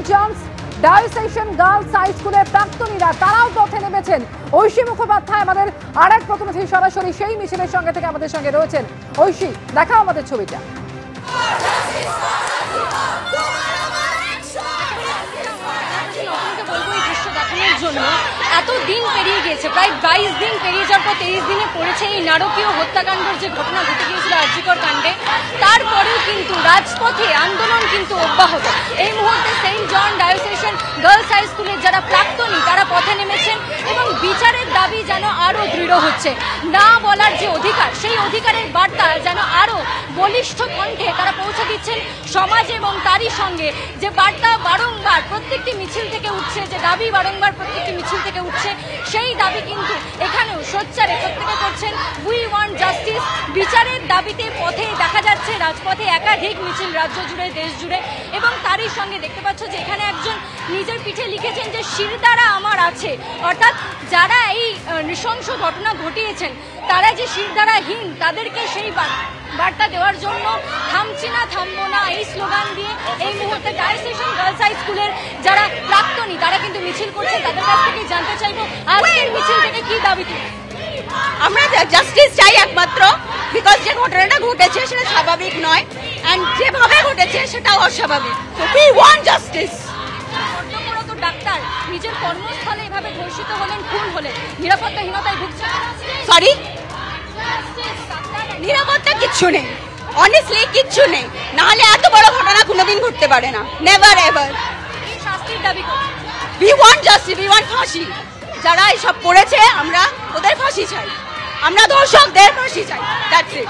Johns ডায়োসেশন girls high স্কুলের প্রাক্তনীরা তারাও পথে নেমেছেন। ঐশী মুখোপাধ্যায় আমাদের আরেক প্রতিনিধি সরাসরি সেই মিছিলের সঙ্গে থেকে আমাদের সঙ্গে রয়েছেন। ঐশী, দেখাও আমাদের ছবিটা। এত দিন পেরিয়ে গিয়েছে, প্রায় 22 দিন পেরিয়ে যাওয়ার পর 23 দিনে পড়েছে এই নারকীয় হত্যাকাণ্ডের যে ঘটনা ঘটে গিয়েছিল আর জি কর কাণ্ডে। তারপরেও কিন্তু রাজপথে আন্দোলন কিন্তু অব্যাহত। এই মুহূর্তে সেন্ট জন ডায়োসেশন গার্লস হাই স্কুলের যারা প্রাক্তনী তারা পথে নেমেছেন এবং বিচারের দাবি যেন আরও দৃঢ় হচ্ছে। না বলার যে অধিকার, সেই অধিকারের বার্তা যেন আরও বলিষ্ঠ কণ্ঠে তারা পৌঁছে দিচ্ছেন সমাজে। এবং তারই সঙ্গে যে বার্তা বারংবার প্রত্যেকটি মিছিল থেকে উঠছে, যে দাবি বারংবার প্রত্যেকটি মিছিল থেকে উঠছে, সেই দাবি কিন্তু এখানেও সোচ্চারে প্রত্যেকে করছেন। We want justice. বিচারের দাবিতে পথে দেখা যাচ্ছে রাজপথে একাধিক মিছিল রাজ্য জুড়ে, দেশ জুড়ে। এবং তারই সঙ্গে দেখতে পাচ্ছ যে এখানে একজন নিজের পিঠে লিখেছেন যে শিরদাঁড়া আমার আছে, অর্থাৎ যারা এই নৃশংস ঘটনা ঘটিয়েছেন তারা যে শিরদাঁড়াহীন, তাদেরকে সেই বার্তা দেওয়ার জন্য থামছি না, থামবো না এই স্লোগান দিয়ে এই মুহূর্তে ডায়োসেশন গার্লস হাই স্কুলের যারা প্রাক্তনী তারা কিন্তু মিছিল করছে। তাদের কাছ থেকে জানতে চাইবো আজকের মিছিল থেকে কি দাবি কি? আমরা জাস্টিস চাই একমাত্র, বিকজ যে ঘটনাটা ঘটেছে সেটা স্বাভাবিক নয়, এন্ড যেভাবে ঘটেছে সেটাও অস্বাভাবিক। So we want justice. কর্তব্যরত ডাক্তার নিজের কর্মস্থলে এভাবে ধর্ষিত হলেন, খুন হলেন, নিরাপত্তাহীনতায় ভুগছেন। সরি, নিরাপত্তা কিচ্ছু নেই, অনেস্টলি কিচ্ছু নেই, নাহলে এত বড় ঘটনা কোনোদিন ঘটতে পারে না, নেভার এভার। এই শাস্তির দাবি করি। We want justice, we want ফাঁসি। যারা এইসব করেছে আমরা ওদের ফাঁসি চাই, আমরা দর্শকদের ফাঁসি চাই। That's it.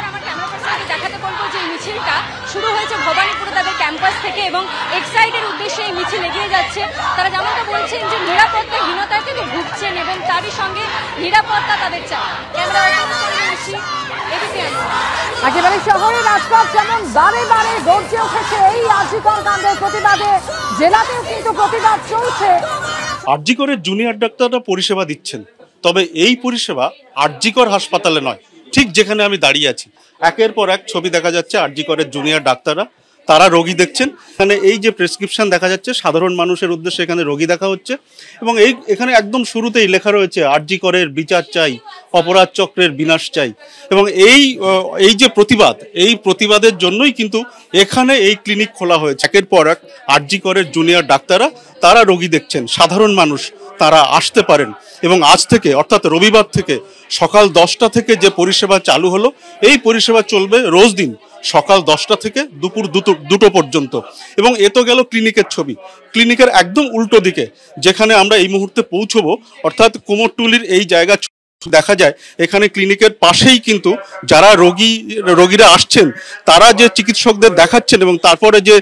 আমার ক্যামেরা পার্সনকে দেখাতে বলবো যে এই মিছিলটা শুরু হয়েছে ভবানীপুরে তাদের ক্যাম্পাস থেকে এবং এক্সাইটের উদ্দেশ্যে এই মিছিল এগিয়ে যাচ্ছে। তারা যেমনটা বলছেন যে নিরাপত্তাহীনতায় কিন্তু ভুগছেন এবং তারই সঙ্গে নিরাপত্তা তাদের চাই। একেবারে শহরের রাজপথ যেমন বারে বারে গর্জে উঠেছে এই আর জি কর কাণ্ডের প্রতিবাদে, জেলাতেও কিন্তু প্রতিবাদ চলছে। আর জি করের জুনিয়র ডাক্তাররা পরিষেবা দিচ্ছেন, তবে এই পরিষেবা আর জি কর হাসপাতালে নয়। ঠিক যেখানে আমি দাঁড়িয়ে আছি, একের পর এক ছবি দেখা যাচ্ছে আর জি করের জুনিয়র ডাক্তাররা তারা রোগী দেখছেন। এখানে এই যে প্রেসক্রিপশন দেখা যাচ্ছে, সাধারণ মানুষের উদ্দেশ্যে এখানে রোগী দেখা হচ্ছে এবং এখানে একদম শুরুতেই লেখা রয়েছে আর জি করের বিচার চাই, অপরাধ চক্রের বিনাশ চাই। এবং এই যে প্রতিবাদ, এই প্রতিবাদের জন্যই কিন্তু এখানে এই ক্লিনিক খোলা হয়েছে। একের পর এক আর জি করের জুনিয়র ডাক্তাররা তারা রোগী দেখছেন, সাধারণ মানুষ তারা আসতে পারেন। এবং আজ থেকে অর্থাৎ রবিবার থেকে সকাল 10টা থেকে যে পরিষেবা চালু হলো, এই পরিষেবা চলবে রোজ দিন সকাল 10টা থেকে দুপুর 2টো পর্যন্ত। এবং এ তো গেল ক্লিনিকের ছবি। ক্লিনিকের একদম উল্টো দিকে যেখানে আমরা এই মুহূর্তে পৌঁছবো, অর্থাৎ কুমোরটুলির এই জায়গা দেখা যায়, এখানে ক্লিনিকের পাশেই কিন্তু যারা রোগীরা আসছেন তারা যে চিকিৎসকদের দেখাচ্ছেন এবং তারপরে যে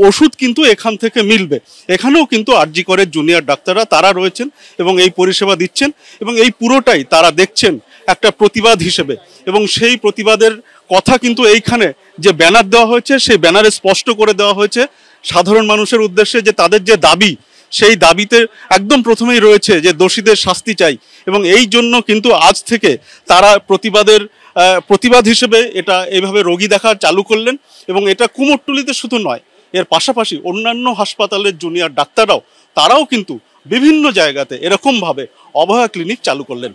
ওষুধ কিন্তু এখান থেকে মিলবে। এখানেও কিন্তু আর জি করের জুনিয়র ডাক্তাররা তারা রয়েছেন এবং এই পরিষেবা দিচ্ছেন এবং এই পুরোটাই তারা দেখছেন একটা প্রতিবাদ হিসেবে। এবং সেই প্রতিবাদের কথা কিন্তু এইখানে যে ব্যানার দেওয়া হয়েছে, সেই ব্যানারে স্পষ্ট করে দেওয়া হয়েছে সাধারণ মানুষের উদ্দেশ্যে যে তাদের যে দাবি, সেই দাবিতে একদম প্রথমেই রয়েছে যে দোষীদের শাস্তি চাই। এবং এই জন্য কিন্তু আজ থেকে তারা প্রতিবাদ হিসেবে এটা এইভাবে রোগী দেখা চালু করলেন। এবং এটা কুমোরটুলিতে শুধু নয়, এর পাশাপাশি অন্যান্য হাসপাতালের জুনিয়র ডাক্তাররাও তারাও কিন্তু বিভিন্ন জায়গাতে এরকমভাবে অভয়া ক্লিনিক চালু করলেন।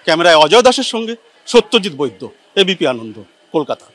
ক্যামেরায় অজয় দাসের সঙ্গে সত্যজিৎ বৈদ্য, এবিপি আনন্দ, কলকাতা।